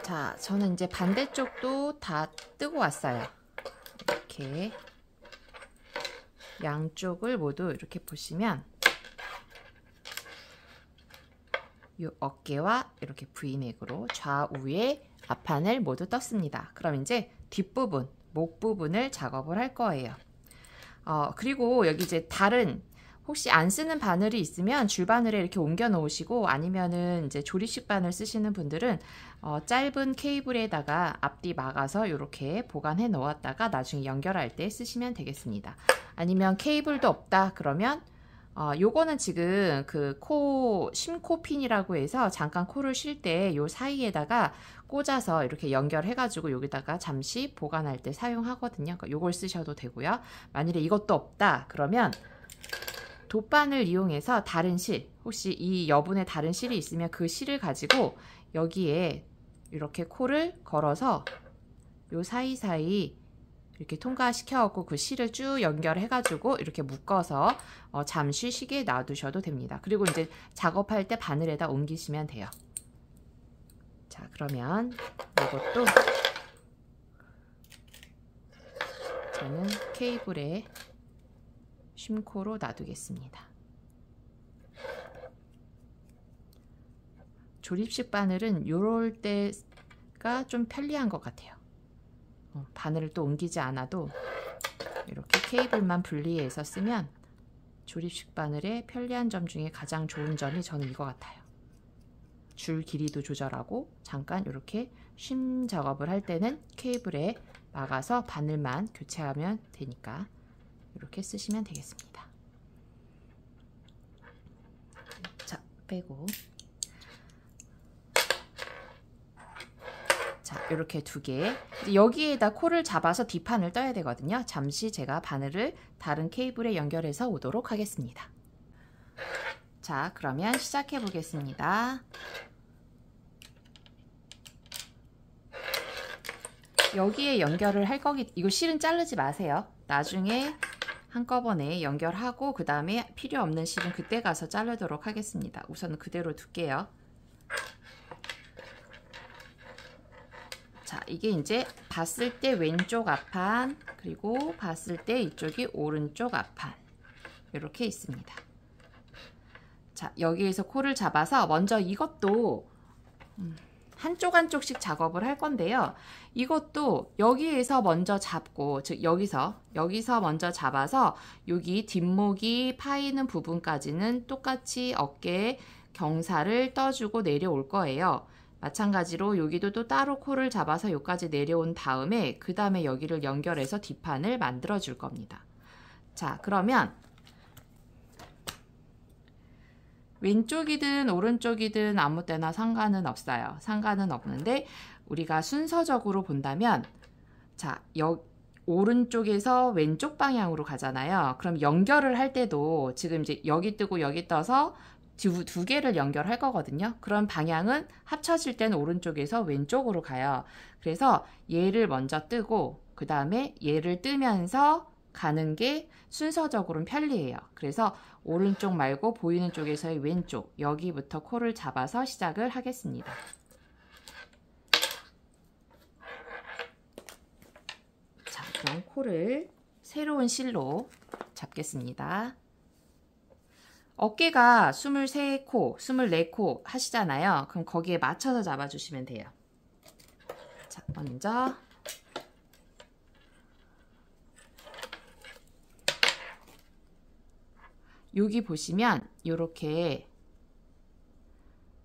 자, 저는 이제 반대쪽도 다 뜨고 왔어요. 이렇게 양쪽을 모두 이렇게 보시면 이 어깨와 이렇게 V넥으로 좌우에 앞판을 모두 떴습니다. 그럼 이제 뒷부분, 목 부분을 작업을 할 거예요. 그리고 여기 이제 다른 혹시 안 쓰는 바늘이 있으면 줄바늘에 이렇게 옮겨 놓으시고, 아니면은 이제 조립식 바늘 쓰시는 분들은 짧은 케이블에다가 앞뒤 막아서 이렇게 보관해 놓았다가 나중에 연결할 때 쓰시면 되겠습니다. 아니면 케이블도 없다 그러면 요거는 지금 그 심코 핀이라고 해서 잠깐 코를 쉴 때 요 사이에다가 꽂아서 이렇게 연결해 가지고 여기다가 잠시 보관할 때 사용하거든요. 그러니까 요걸 쓰셔도 되고요. 만일에 이것도 없다 그러면 돗바늘 이용해서 다른 실, 혹시 이 여분의 다른 실이 있으면 그 실을 가지고 여기에 이렇게 코를 걸어서 요 사이사이 이렇게 통과시켜갖고 그 실을 쭉 연결해가지고 이렇게 묶어서 잠시 쉬게 놔두셔도 됩니다. 그리고 이제 작업할 때 바늘에다 옮기시면 돼요. 자, 그러면 이것도 저는 케이블에 쉼코로 놔두겠습니다. 조립식 바늘은 요럴 때가 좀 편리한 것 같아요. 바늘을 또 옮기지 않아도 이렇게 케이블만 분리해서 쓰면 조립식 바늘의 편리한 점 중에 가장 좋은 점이 저는 이거 같아요. 줄 길이도 조절하고 잠깐 이렇게 쉼 작업을 할 때는 케이블에 막아서 바늘만 교체하면 되니까 이렇게 쓰시면 되겠습니다. 자, 빼고 자, 이렇게 두 개. 여기에다 코를 잡아서 뒷판을 떠야 되거든요. 잠시 제가 바늘을 다른 케이블에 연결해서 오도록 하겠습니다. 자, 그러면 시작해 보겠습니다. 여기에 연결을 할 거기, 이거 실은 자르지 마세요. 나중에 한꺼번에 연결하고 그 다음에 필요 없는 실은 그때 가서 자르도록 하겠습니다. 우선은 그대로 둘게요. 자, 이게 이제 봤을 때 왼쪽 앞판, 그리고 봤을 때 이쪽이 오른쪽 앞판 이렇게 있습니다. 자, 여기에서 코를 잡아서 먼저 이것도 한쪽 한쪽씩 작업을 할 건데요. 이것도 여기에서 먼저 잡고, 즉 여기서 먼저 잡아서 여기 뒷목이 파이는 부분까지는 똑같이 어깨에 경사를 떠주고 내려올 거예요. 마찬가지로 여기도 또 따로 코를 잡아서 여기까지 내려온 다음에 그 다음에 여기를 연결해서 뒷판을 만들어 줄 겁니다. 자, 그러면 왼쪽이든 오른쪽이든 아무 때나 상관은 없어요. 상관은 없는데 우리가 순서적으로 본다면, 자, 오른쪽에서 왼쪽 방향으로 가잖아요. 그럼 연결을 할 때도 지금 이제 여기 뜨고 여기 떠서 두 개를 연결할 거거든요. 그런 방향은 합쳐질 때는 오른쪽에서 왼쪽으로 가요. 그래서 얘를 먼저 뜨고 그 다음에 얘를 뜨면서 가는 게 순서적으로는 편리해요. 그래서 오른쪽 말고 보이는 쪽에서의 왼쪽, 여기부터 코를 잡아서 시작을 하겠습니다. 자, 그럼 코를 새로운 실로 잡겠습니다. 어깨가 23코, 24코 하시잖아요. 그럼 거기에 맞춰서 잡아주시면 돼요. 자, 먼저 여기 보시면 이렇게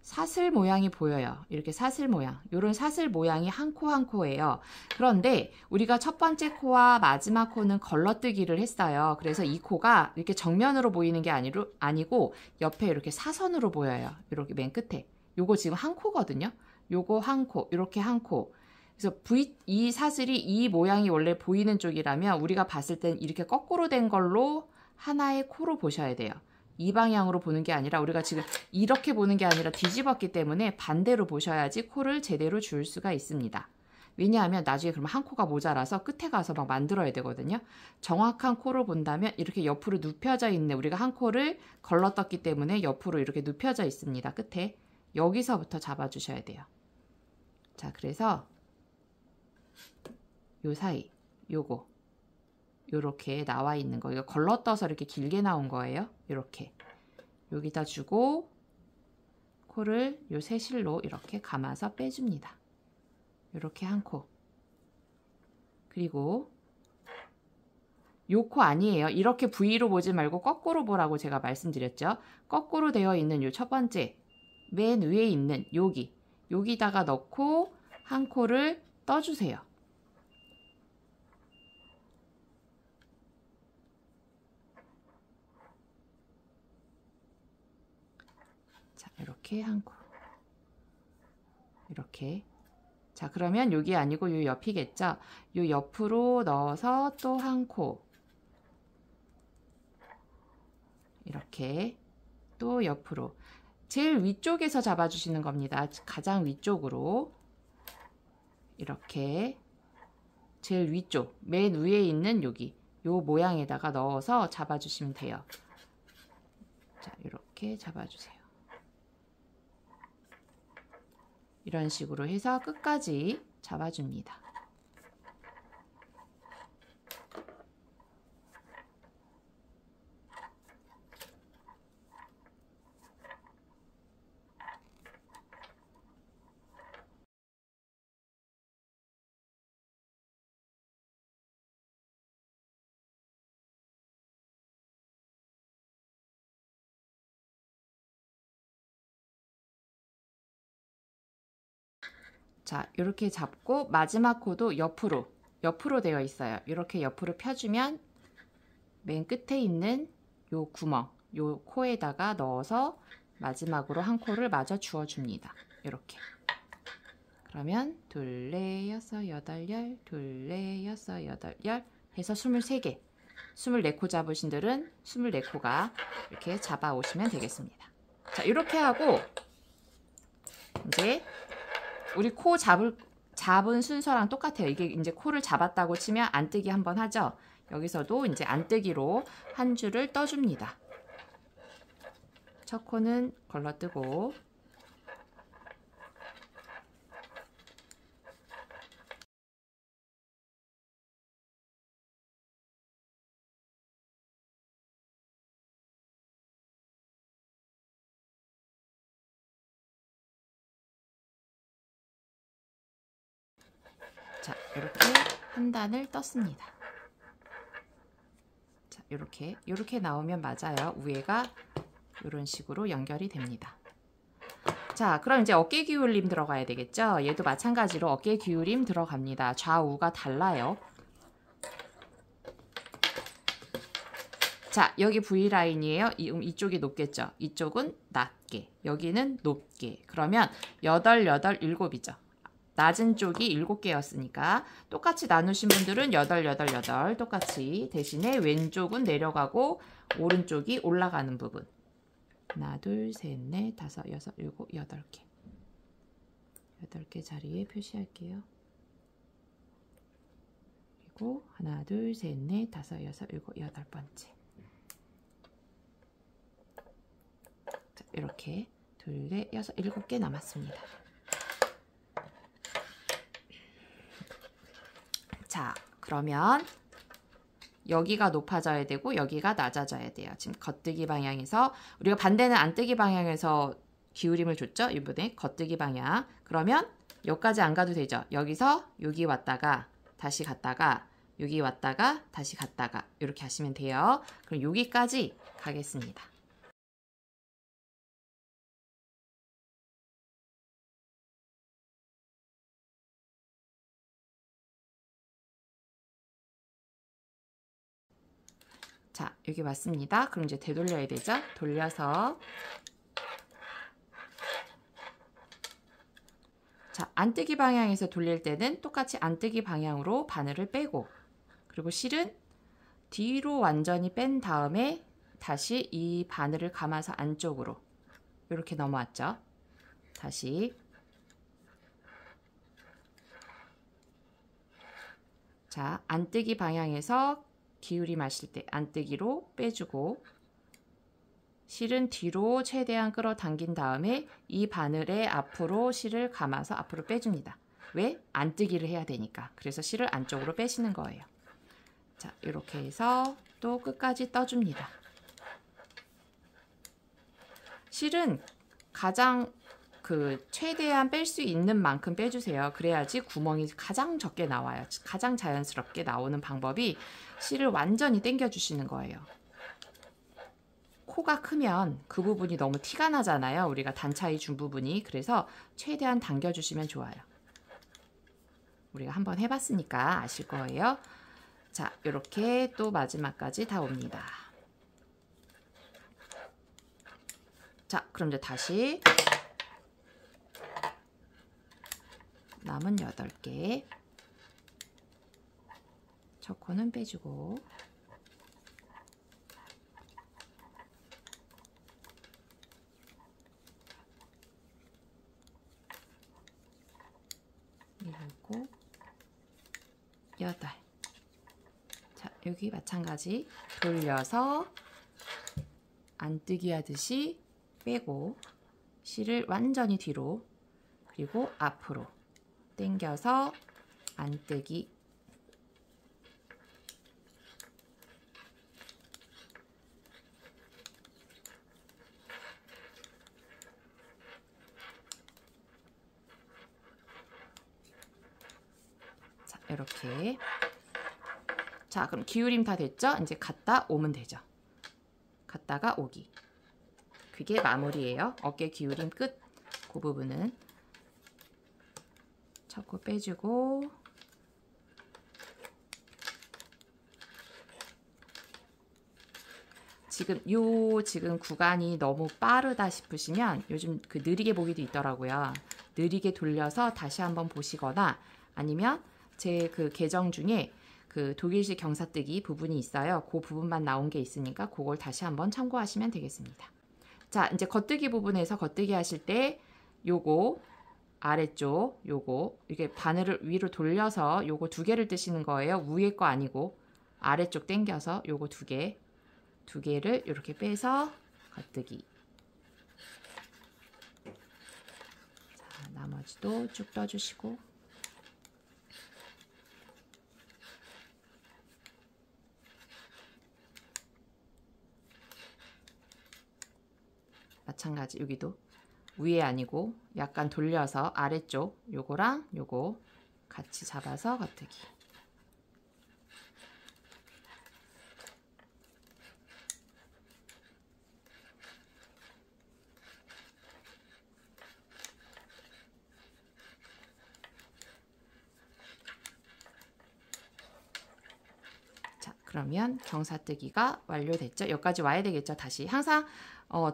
사슬 모양이 보여요. 이렇게 사슬 모양. 이런 사슬 모양이 한 코 한 코예요. 그런데 우리가 첫 번째 코와 마지막 코는 걸러뜨기를 했어요. 그래서 이 코가 이렇게 정면으로 보이는 게 아니고 옆에 이렇게 사선으로 보여요. 이렇게 맨 끝에. 요거 지금 한 코거든요. 요거 한 코, 이렇게 한 코. 그래서 이 사슬이 이 모양이 원래 보이는 쪽이라면 우리가 봤을 땐 이렇게 거꾸로 된 걸로 하나의 코로 보셔야 돼요. 이 방향으로 보는 게 아니라 우리가 지금 이렇게 보는 게 아니라 뒤집었기 때문에 반대로 보셔야지 코를 제대로 줄 수가 있습니다. 왜냐하면 나중에 그러면 한 코가 모자라서 끝에 가서 막 만들어야 되거든요. 정확한 코를 본다면 이렇게 옆으로 눕혀져 있는, 우리가 한 코를 걸러떴기 때문에 옆으로 이렇게 눕혀져 있습니다. 끝에. 여기서부터 잡아주셔야 돼요. 자, 그래서 요 사이 요거 요렇게 나와 있는 거, 이거 걸러떠서 이렇게 길게 나온 거예요. 요렇게 여기다 주고 코를 요 새실로 이렇게 감아서 빼줍니다. 요렇게 한 코. 그리고 요 코 아니에요. 이렇게 V로 보지 말고 거꾸로 보라고 제가 말씀드렸죠. 거꾸로 되어 있는 요 첫 번째 맨 위에 있는 여기다가 넣고 한 코를 떠주세요. 자, 이렇게 한 코. 이렇게. 자, 그러면 여기 아니고 요 옆이겠죠? 요 옆으로 넣어서 또 한 코. 이렇게 또 옆으로. 제일 위쪽에서 잡아주시는 겁니다. 가장 위쪽으로. 이렇게 제일 위쪽, 맨 위에 있는 여기 요 모양에다가 넣어서 잡아주시면 돼요. 자, 이렇게 잡아주세요. 이런 식으로 해서 끝까지 잡아줍니다. 자, 이렇게 잡고 마지막 코도 옆으로 되어 있어요. 이렇게 옆으로 펴주면 맨 끝에 있는 요 구멍, 요 코에다가 넣어서 마지막으로 한 코를 마저 주어줍니다. 이렇게. 그러면 둘, 넷, 여섯, 여덟, 열, 둘, 넷, 여섯, 여덟, 열 해서 23개. 24코 잡으신 분들은 24코가 이렇게 잡아 오시면 되겠습니다. 자, 이렇게 하고 이제 우리 코 잡은 순서랑 똑같아요. 이게 이제 코를 잡았다고 치면 안뜨기 한번 하죠. 여기서도 이제 안뜨기로 한 줄을 떠줍니다. 첫 코는 걸러뜨고 자, 이렇게 한 단을 떴습니다. 자, 이렇게 나오면 맞아요. 위에가 이런 식으로 연결이 됩니다. 자, 그럼 이제 어깨 기울임 들어가야 되겠죠? 얘도 마찬가지로 어깨 기울임 들어갑니다. 좌우가 달라요. 자, 여기 V라인이에요. 이쪽이 높겠죠? 이쪽은 낮게, 여기는 높게. 그러면 8, 8, 7이죠. 낮은 쪽이 7개였으니까 똑같이 나누신 분들은 8, 8, 8 똑같이, 대신에 왼쪽은 내려가고 오른쪽이 올라가는 부분. 하나, 둘, 셋, 넷, 다섯, 여섯, 일곱, 8개. 8개 자리에 표시할게요. 그리고 하나, 둘, 셋, 넷, 다섯, 여섯, 일곱, 8번째. 자, 이렇게 둘, 넷, 여섯, 7개 남았습니다. 자, 그러면 여기가 높아져야 되고 여기가 낮아져야 돼요. 지금 겉뜨기 방향에서 우리가 반대는 안뜨기 방향에서 기울임을 줬죠. 이번에 겉뜨기 방향. 그러면 여기까지 안 가도 되죠. 여기서 여기 왔다가 다시 갔다가 여기 왔다가 다시 갔다가 이렇게 하시면 돼요. 그럼 여기까지 가겠습니다. 자, 여기 왔습니다. 그럼 이제 되돌려야 되죠. 돌려서 자, 안뜨기 방향에서 돌릴 때는 똑같이 안뜨기 방향으로 바늘을 빼고, 그리고 실은 뒤로 완전히 뺀 다음에 다시 이 바늘을 감아서 안쪽으로 이렇게 넘어왔죠. 다시 자, 안뜨기 방향에서 기울임 하실 때 안뜨기로 빼주고 실은 뒤로 최대한 끌어당긴 다음에 이 바늘에 앞으로 실을 감아서 앞으로 빼줍니다. 왜? 안뜨기를 해야 되니까. 그래서 실을 안쪽으로 빼시는 거예요. 자, 이렇게 해서 또 끝까지 떠줍니다. 실은 가장 최대한 뺄 수 있는 만큼 빼주세요. 그래야지 구멍이 가장 적게 나와요. 가장 자연스럽게 나오는 방법이 실을 완전히 당겨 주시는 거예요. 코가 크면 그 부분이 너무 티가 나잖아요. 우리가 단차이 준 부분이. 그래서 최대한 당겨 주시면 좋아요. 우리가 한번 해봤으니까 아실 거예요. 자, 이렇게 또 마지막까지 다 옵니다. 자, 그럼 이제 다시 남은 8개 첫 코는 빼주고 일곱, 여덟. 자, 여기 마찬가지 돌려서 안뜨기 하듯이 빼고 실을 완전히 뒤로 그리고 앞으로 당겨서 안뜨기. 자, 이렇게. 자, 그럼 기울임 다 됐죠? 이제 갔다 오면 되죠. 갔다가 오기. 그게 마무리예요. 어깨 기울임 끝. 그 부분은 첫 코 빼주고 지금 구간이 너무 빠르다 싶으시면 요즘 느리게 보기도 있더라고요. 느리게 돌려서 다시 한번 보시거나 아니면 제 계정 중에 독일식 경사뜨기 부분이 있어요. 그 부분만 나온 게 있으니까 그걸 다시 한번 참고하시면 되겠습니다. 자, 이제 겉뜨기 부분에서 겉뜨기 하실 때 요거 아래쪽 요거 이게 바늘을 위로 돌려서 요거 2개를 뜨시는 거예요. 위에 거 아니고 아래쪽 당겨서 요거 2개를 이렇게 빼서 겉뜨기. 자, 나머지도 쭉 떠주시고 마찬가지 여기도 위에 아니고 약간 돌려서 아래쪽 요거랑 요거 같이 잡아서 겉뜨기. 자, 그러면 경사뜨기가 완료됐죠. 여기까지 와야 되겠죠. 다시 항상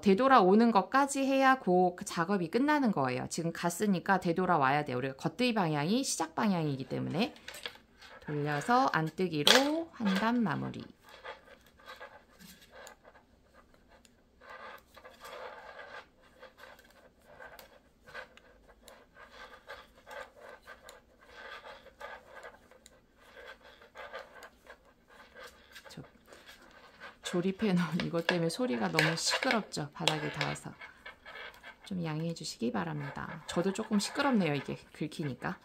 되돌아오는 것까지 해야 그 작업이 끝나는 거예요. 지금 갔으니까 되돌아와야 돼요. 우리가 겉뜨기 방향이 시작 방향이기 때문에 돌려서 안뜨기로 한 단 마무리. 조립해 놓은 이것 때문에 소리가 너무 시끄럽죠. 바닥에 닿아서 좀 양해해 주시기 바랍니다. 저도 조금 시끄럽네요. 이게 긁히니까.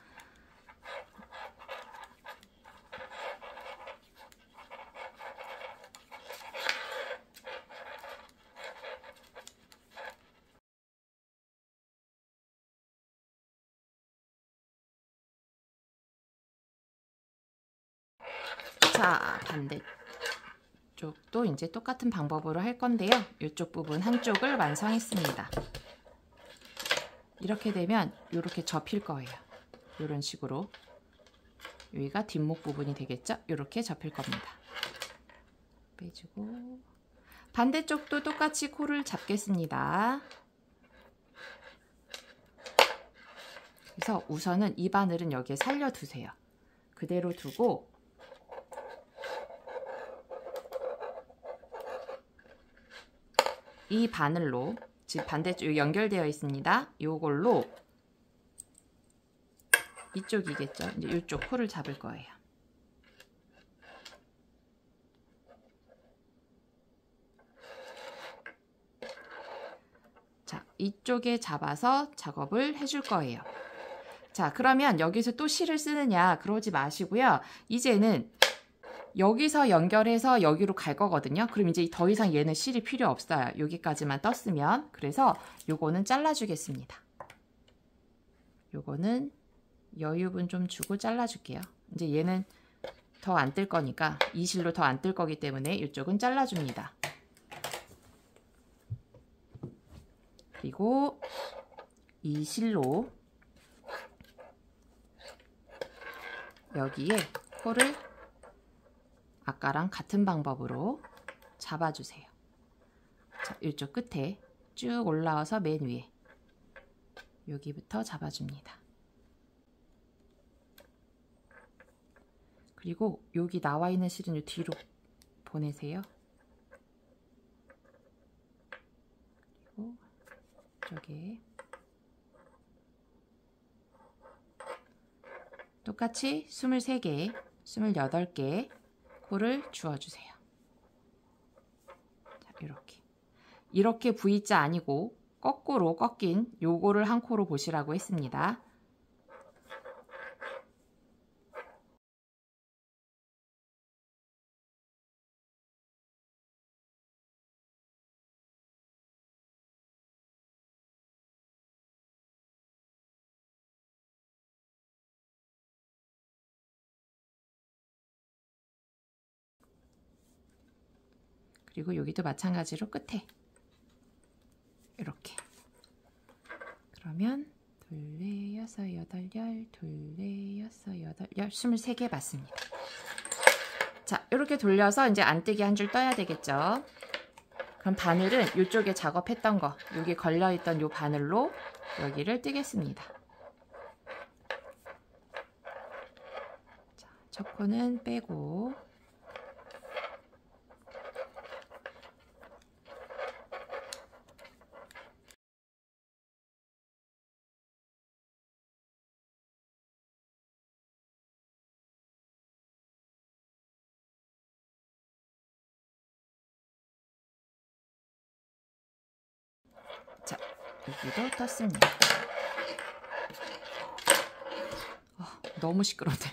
자, 반대쪽도 이제 똑같은 방법으로 할 건데요. 이쪽 부분 한쪽을 완성했습니다. 이렇게 되면 이렇게 접힐 거예요. 이런 식으로. 여기가 뒷목 부분이 되겠죠? 이렇게 접힐 겁니다. 빼주고 반대쪽도 똑같이 코를 잡겠습니다. 그래서 우선은 이 바늘은 여기에 살려두세요. 그대로 두고 이 바늘로 지금 반대쪽 연결되어 있습니다. 이걸로 이쪽이겠죠. 이제 이쪽 코를 잡을 거예요. 자, 이쪽에 잡아서 작업을 해줄 거예요. 자, 그러면 여기서 또 실을 쓰느냐 그러지 마시고요. 이제는 여기서 연결해서 여기로 갈 거거든요. 그럼 이제 더 이상 얘는 실이 필요 없어요. 여기까지만 떴으면. 그래서 요거는 잘라주겠습니다. 요거는 여유분 좀 주고 잘라줄게요. 이제 얘는 더 안 뜰 거니까 이 실로 더 안 뜰 거기 때문에 이쪽은 잘라줍니다. 그리고 이 실로 여기에 코를 아까랑 같은 방법으로 잡아주세요. 자, 이쪽 끝에 쭉 올라와서 맨 위에 여기부터 잡아줍니다. 그리고 여기 나와 있는 실은 이 뒤로 보내세요. 그리고 이쪽에 똑같이 23개, 28개 코를 주어주세요. 자, 이렇게 V자 아니고 거꾸로 꺾인 요거를 한 코로 보시라고 했습니다. 그리고 여기도 마찬가지로 끝에 이렇게. 그러면 둘, 넷, 여섯, 여덟, 열, 둘, 넷, 여섯, 여덟, 열, 23개 맞습니다. 자, 이렇게 돌려서 이제 안뜨기 한 줄 떠야 되겠죠. 그럼 바늘은 이쪽에 작업했던 거, 여기 걸려있던 요 바늘로 여기를 뜨겠습니다. 자, 첫 코는 빼고 자, 여기도 떴습니다. 너무 시끄럽네요.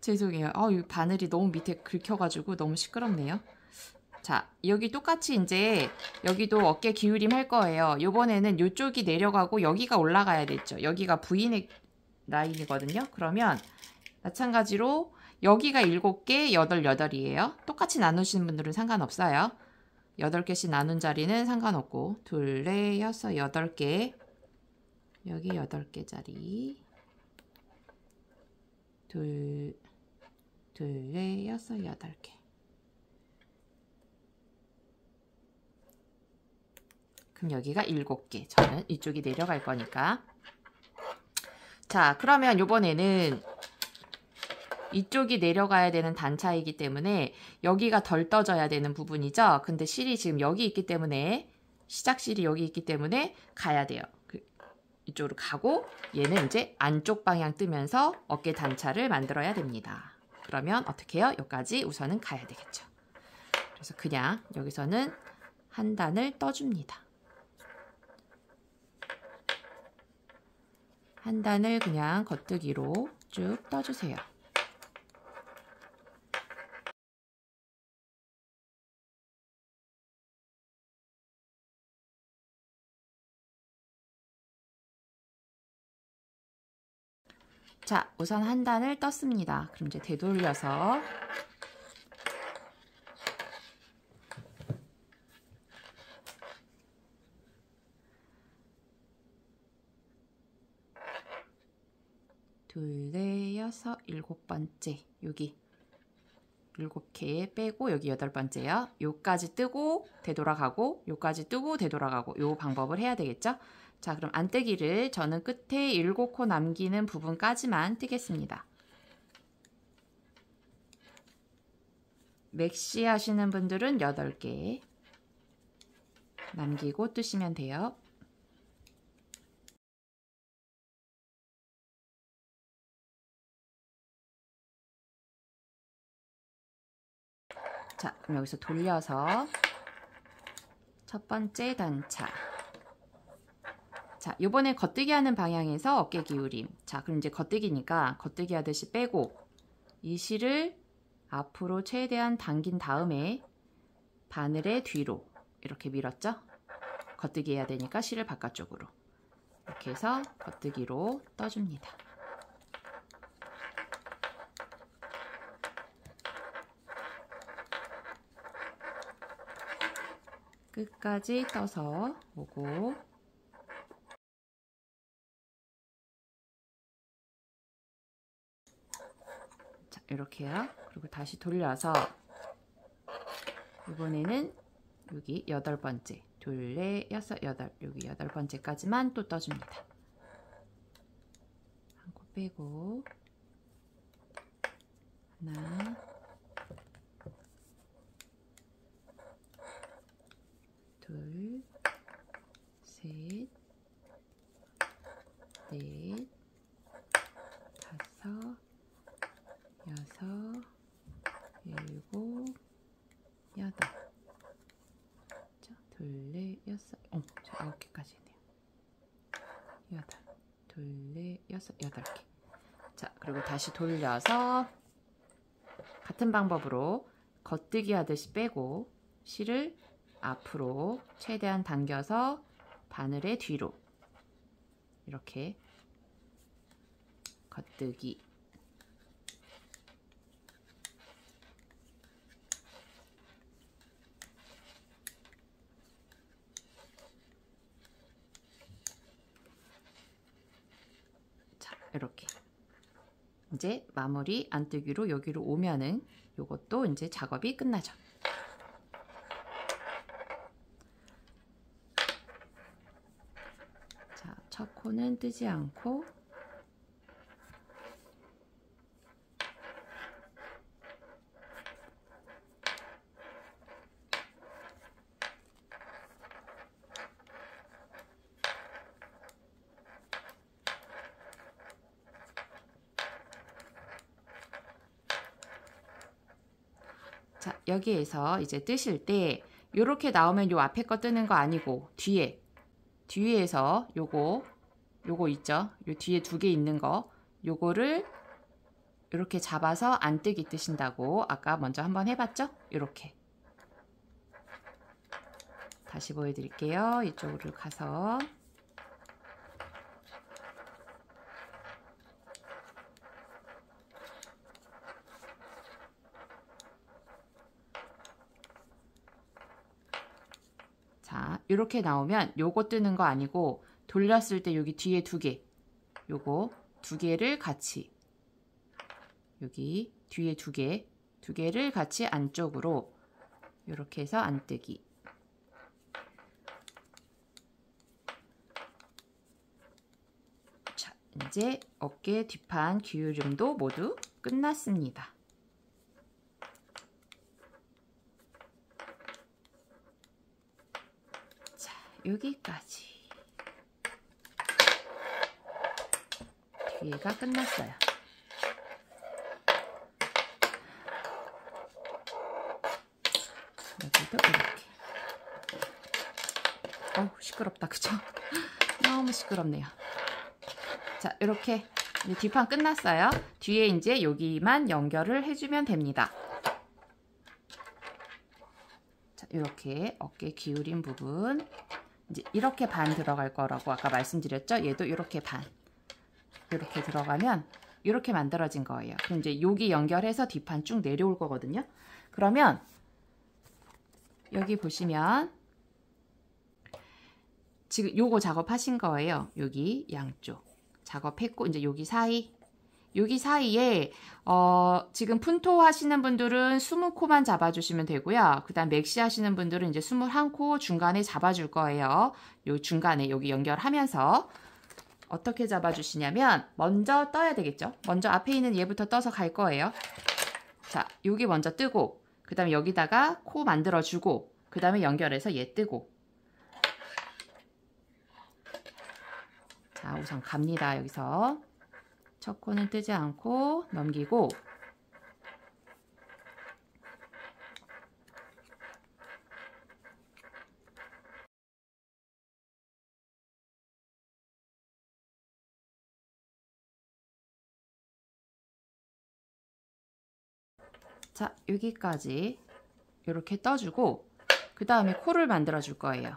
죄송해요. 이 바늘이 너무 밑에 긁혀가지고 너무 시끄럽네요. 자, 여기 똑같이 이제 여기도 어깨 기울임 할 거예요. 요번에는 이쪽이 내려가고 여기가 올라가야 됐죠. 여기가 V넥 라인이거든요. 그러면 마찬가지로 여기가 7개, 8이에요. 똑같이 나누시는 분들은 상관없어요. 8개씩 나눈 자리는 상관없고 둘, 넷, 여섯, 8개 여기 8개짜리 둘, 넷, 여섯, 8개 그럼 여기가 7개. 저는 이쪽이 내려갈 거니까. 자, 그러면 이번에는 이쪽이 내려가야 되는 단차이기 때문에 여기가 덜 떠져야 되는 부분이죠. 근데 실이 지금 여기 있기 때문에 시작실이 여기 있기 때문에 가야 돼요. 이쪽으로 가고 얘는 이제 안쪽 방향 뜨면서 어깨 단차를 만들어야 됩니다. 그러면 어떻게 해요? 여기까지 우선은 가야 되겠죠. 그래서 그냥 여기서는 한 단을 떠줍니다. 한 단을 그냥 겉뜨기로 쭉 떠주세요. 자, 우선 한 단을 떴습니다. 그럼 이제 되돌려서 둘, 넷, 여섯, 7번째 여기 7개 빼고 여기 8번째요. 요까지 뜨고 되돌아가고 요까지 뜨고 되돌아가고 요 방법을 해야 되겠죠? 자, 그럼 안뜨기를 저는 끝에 7코 남기는 부분까지만 뜨겠습니다. 맥시 하시는 분들은 8개 남기고 뜨시면 돼요. 자, 그럼 여기서 돌려서 첫 번째 단차 자, 요번에 겉뜨기 하는 방향에서 어깨 기울임. 자, 그럼 이제 겉뜨기니까 겉뜨기 하듯이 빼고 이 실을 앞으로 최대한 당긴 다음에 바늘의 뒤로 이렇게 밀었죠? 겉뜨기 해야 되니까 실을 바깥쪽으로 이렇게 해서 겉뜨기로 떠줍니다. 끝까지 떠서 오고 자, 이렇게요. 그리고 다시 돌려서 이번에는 여기 8번째 둘, 넷, 여섯, 여덟 여기 8번째까지만 또 떠줍니다. 한 코 빼고 하나 둘, 셋, 넷, 다섯, 여섯, 일곱, 여덟. 자, 둘, 넷, 여섯, 저 9개까지 있네요. 여덟, 둘, 넷, 여섯, 8개. 자, 그리고 다시 돌려서 같은 방법으로 겉뜨기 하듯이 빼고 실을 앞으로 최대한 당겨서 바늘의 뒤로 이렇게 겉뜨기. 자, 이렇게 이제 마무리 안뜨기로 여기로 오면은 요것도 이제 작업이 끝나죠. 자, 첫 코는 뜨지 않고 자, 여기에서 이제 뜨실 때 요렇게 나오면 요 앞에 거 뜨는 거 아니고 뒤에서 요거 있죠? 요 뒤에 2개 있는 거 요거를 이렇게 잡아서 안 뜨기 뜨신다고 아까 먼저 한번 해봤죠? 이렇게 다시 보여드릴게요. 이쪽으로 가서 자, 이렇게 나오면 요거 뜨는 거 아니고 돌렸을 때 여기 뒤에 2개 요거 2개를 같이 여기 뒤에 2개를 같이 안쪽으로 이렇게 해서 안뜨기. 자, 이제 어깨 뒷판 기울임도 모두 끝났습니다. 자, 여기까지 뒤에가 끝났어요. 여기도 이렇게. 시끄럽다, 그쵸? 너무 시끄럽네요. 자, 이렇게 뒷판 끝났어요. 뒤에 이제 여기만 연결을 해주면 됩니다. 자, 이렇게 어깨 기울인 부분 이제 이렇게 반 들어갈 거라고 아까 말씀드렸죠? 얘도 이렇게 반 이렇게 들어가면 이렇게 만들어진 거예요. 그럼 이제 여기 연결해서 뒷판 쭉 내려올 거거든요. 그러면 여기 보시면 지금 요거 작업하신 거예요. 여기 양쪽 작업했고 이제 여기 사이에 지금 푼토 하시는 분들은 20코만 잡아주시면 되고요. 그 다음 맥시 하시는 분들은 이제 21코 중간에 잡아줄 거예요. 요 중간에 여기 연결하면서 어떻게 잡아주시냐면 먼저 떠야 되겠죠. 먼저 앞에 있는 얘부터 떠서 갈 거예요. 자, 여기 먼저 뜨고 그 다음에 여기다가 코 만들어주고 그 다음에 연결해서 얘 뜨고 자, 우선 갑니다. 여기서 첫 코는 뜨지 않고 넘기고 자, 여기까지 이렇게 떠주고 그 다음에 코를 만들어 줄 거예요.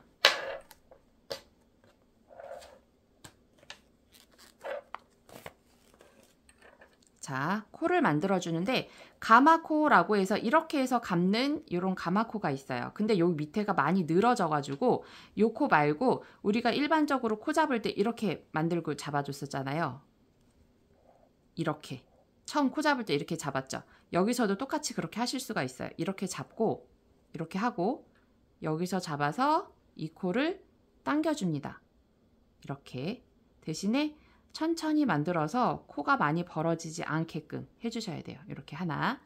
자, 코를 만들어 주는데 가마코라고 해서 이렇게 해서 감는 이런 가마코가 있어요. 근데 여기 밑에가 많이 늘어져 가지고 요 코 말고 우리가 일반적으로 코 잡을 때 이렇게 만들고 잡아줬었잖아요. 이렇게 처음 코 잡을 때 이렇게 잡았죠. 여기서도 똑같이 그렇게 하실 수가 있어요. 이렇게 잡고 이렇게 하고 여기서 잡아서 이 코를 당겨줍니다. 이렇게 대신에 천천히 만들어서 코가 많이 벌어지지 않게끔 해주셔야 돼요. 이렇게 하나,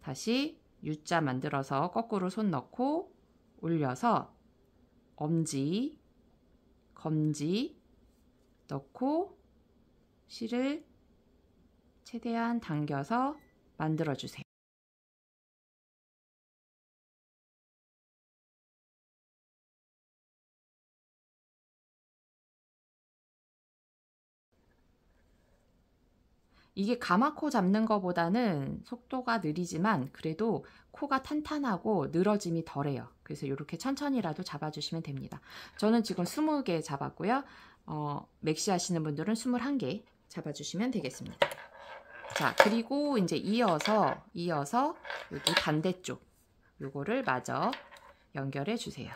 다시 U자 만들어서 거꾸로 손 넣고 올려서 엄지, 검지 넣고 실을 최대한 당겨서 만들어주세요. 이게 가마코 잡는 것보다는 속도가 느리지만 그래도 코가 탄탄하고 늘어짐이 덜해요. 그래서 이렇게 천천히라도 잡아주시면 됩니다. 저는 지금 20개 잡았고요. 맥시 하시는 분들은 21개 잡아주시면 되겠습니다. 자, 그리고 이제 이어서 여기 반대쪽 요거를 마저 연결해 주세요.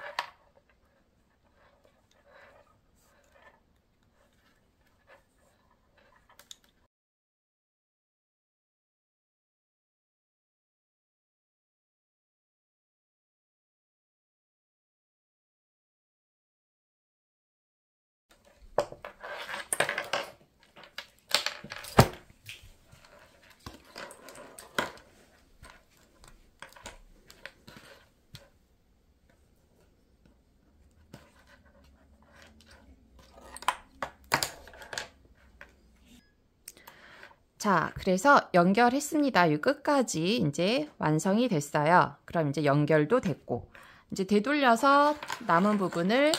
자, 그래서 연결했습니다. 이 끝까지 이제 완성이 됐어요. 그럼 이제 연결도 됐고, 이제 되돌려서 남은 부분을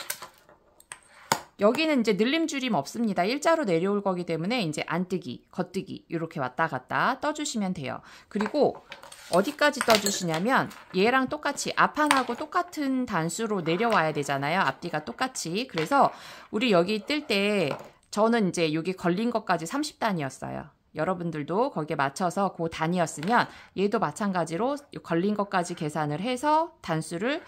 여기는 이제 늘림줄임 없습니다. 일자로 내려올 거기 때문에 이제 안뜨기, 겉뜨기 이렇게 왔다 갔다 떠주시면 돼요. 그리고 어디까지 떠주시냐면 얘랑 똑같이 앞판하고 똑같은 단수로 내려와야 되잖아요. 앞뒤가 똑같이. 그래서 우리 여기 뜰 때 저는 이제 여기 걸린 것까지 30단이었어요. 여러분들도 거기에 맞춰서 그 단위였으면 얘도 마찬가지로 걸린 것까지 계산을 해서 단수를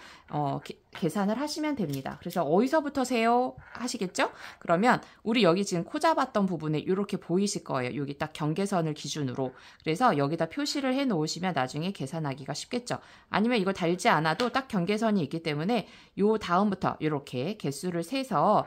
계산을 하시면 됩니다. 그래서 어디서부터 세요 하시겠죠? 그러면 우리 여기 지금 코 잡았던 부분에 이렇게 보이실 거예요. 여기 딱 경계선을 기준으로. 그래서 여기다 표시를 해 놓으시면 나중에 계산하기가 쉽겠죠. 아니면 이거 달지 않아도 딱 경계선이 있기 때문에 요 다음부터 이렇게 개수를 세서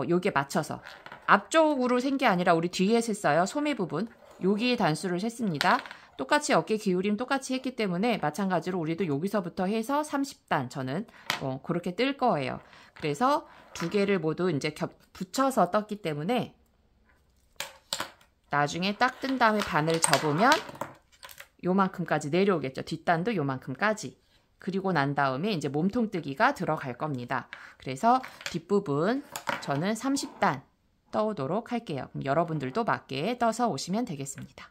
여기에 맞춰서 앞쪽으로 센 게 아니라 우리 뒤에 셌어요. 소매 부분. 여기에 단수를 셌습니다. 똑같이 어깨 기울임 똑같이 했기 때문에 마찬가지로 우리도 여기서부터 해서 30단 저는 그렇게 뜰 거예요. 그래서 두 개를 모두 이제 붙여서 떴기 때문에 나중에 딱 뜬 다음에 바늘 접으면 요만큼까지 내려오겠죠. 뒷단도 요만큼까지. 그리고 난 다음에 이제 몸통뜨기가 들어갈 겁니다. 그래서 뒷부분 저는 30단 떠오도록 할게요. 그럼 여러분들도 맞게 떠서 오시면 되겠습니다.